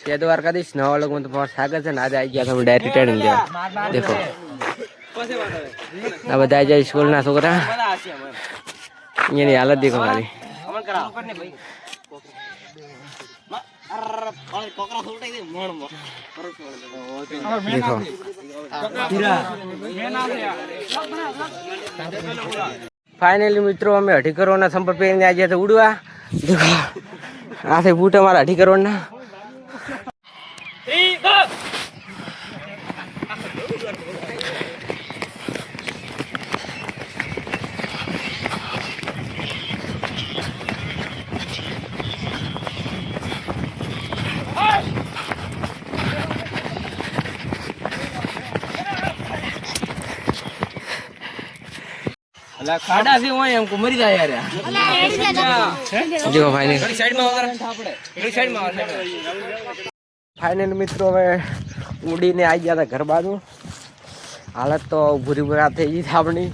ये द्वारकाधीश नवा लोग में तो बहुत स्वागत है। आज आई गया था डायरेक्ट ट्रेनिंग दिया। देखो अब बताया जाए स्कूल ना छोकरा ये नहीं हालत देखो खाली देखो फाइनली मित्रों અમે 18 કરોડ ના સંપર્ક કરીને આજે તો ઉડવા देखो આ છે બૂટ અમારા 18 કરોડ ના खाड़ा से वहां हमको मरी जाए यार देखो फाइनल साइड में होकर आपड़े साइड में फाइनल मित्रों में उड़ी ने आई गया था घर बाजू हालत तो बुरी बुरा થઈ ગઈ આપણી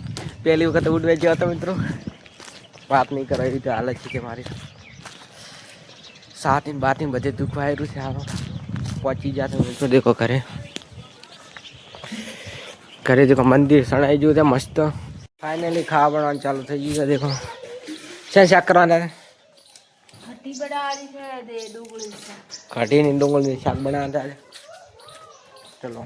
પહેલી વખત ઉડવે ગયો હતો મિત્રો વાત નહીં કરાવી તો હાલત છે કે મારી साथ इन बात બધે દુખ આવ્યું છે આવો પહોંચી જાતો મિત્રો देखो ઘરે देखो મંદિર સણાઈ ગયું છે મસ્ત फाइनली खावा बनाना चालू થઈ ગયું છે देखो શું શાક કરવાના છે કઢી બનાવવાની છે દે ડુંગળી શાક કઢી ની ડુંગળી શાક બનાવવાના છે ચલો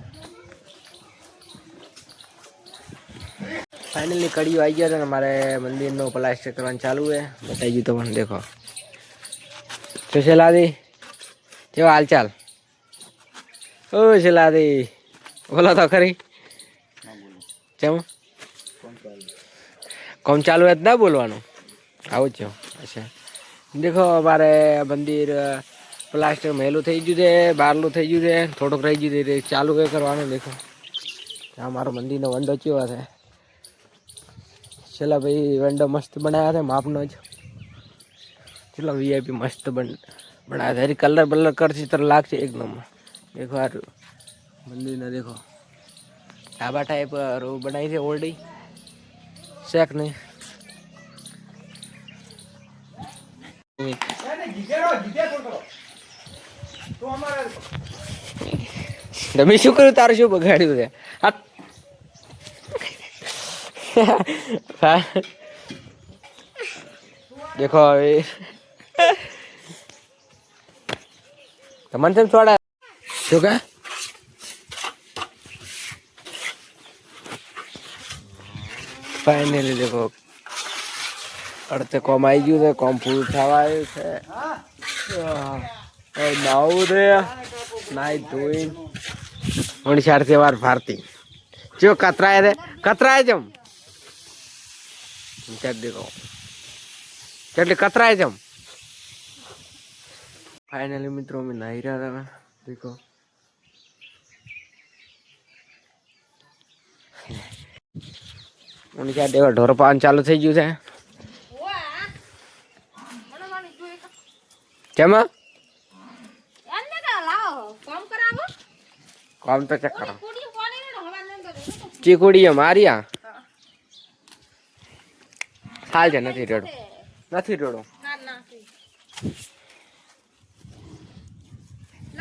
फाइनली कड़ी आई गया था हमारे मंदिर नो प्लास्टर करवाना चालू है बताइए तो मन देखो तो चला दी जो हाल चाल ओ चला दी बोला तो खरी चम कौन चालू है ना बोलवानो आओ छो अच्छा देखो हमारे मंदिर प्लास्टर मेलू થઈ ગયું છે બારલું થઈ ગયું છે થોડુંક રહી ગયું છે ચાલુ કે કરવાનું देखो हमारो मंदिर નો વંડો કેવો છે चला भाई वंडो मस्त बनाया था मापनो ज चलो वीआईपी मस्त बनाया था कलर बलर कर तरह लाग से एक नंबर देखो यार मंदिर ने देखो ढाबा टाइप रो बनाई थी ओल्डी शेक नहीं मैं शू करूँ तार शू बगाड़ी देखो तो मन से थोड़ा शू का फाइनली देखो अड़ते कॉम आई गયું છે કોમ પૂરું થવા આવ્યું છે નાવું રે નાઈ ધોઈ ઓણિસાર તહેવાર ભારતી જો કતરાય જમ चल देखो चल कतराए जम फाइनली मित्रों में नहीं रहा था देखो उन्हें क्या देखो ढोर पान चालू થઈ ગયું છે કેમાં काम तो चेक करो चीकुड़ी हमारी यहाँ हाल जा नहीं रेड़ो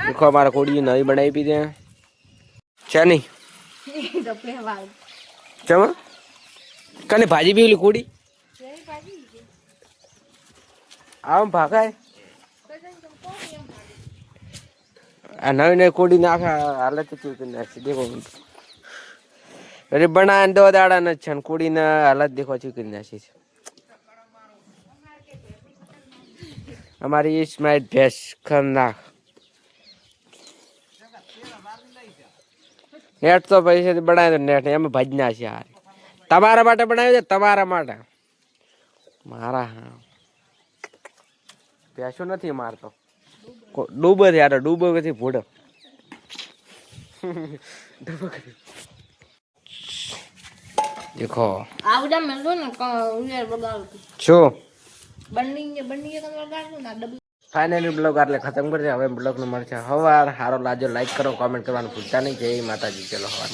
देखो हमारा कोड़ी नई बनाई पी दे क्या नहीं चमा कने भाजी भी वाली कोड़ी आम भागा है नई नई कोड़ी नाखा हालत देखो अरे बना दो दाड़ा न छन कोड़ी न हालत देखो चुकी नासी हमारी इसमें भैंस खरनाक नेट तो पैसे बनाए तो नेट एम भजना છે यार તમારા માટે બનાવ્યો છે તમારા માટે મારા હા ભેંસો નથી મારતો ડૂબો છે યાર ડૂબો કે ભૂડો देखो આવડા મેલો ને ઉયાર બગાડું છો બની फाइनली ब्लॉग आटले खत्म कर दे हवे ब्लॉग नो मळશે हवार हारो लाजो लाइक करो कमेंट करवानुं भूलता नहीं जय माताजी चलो हवार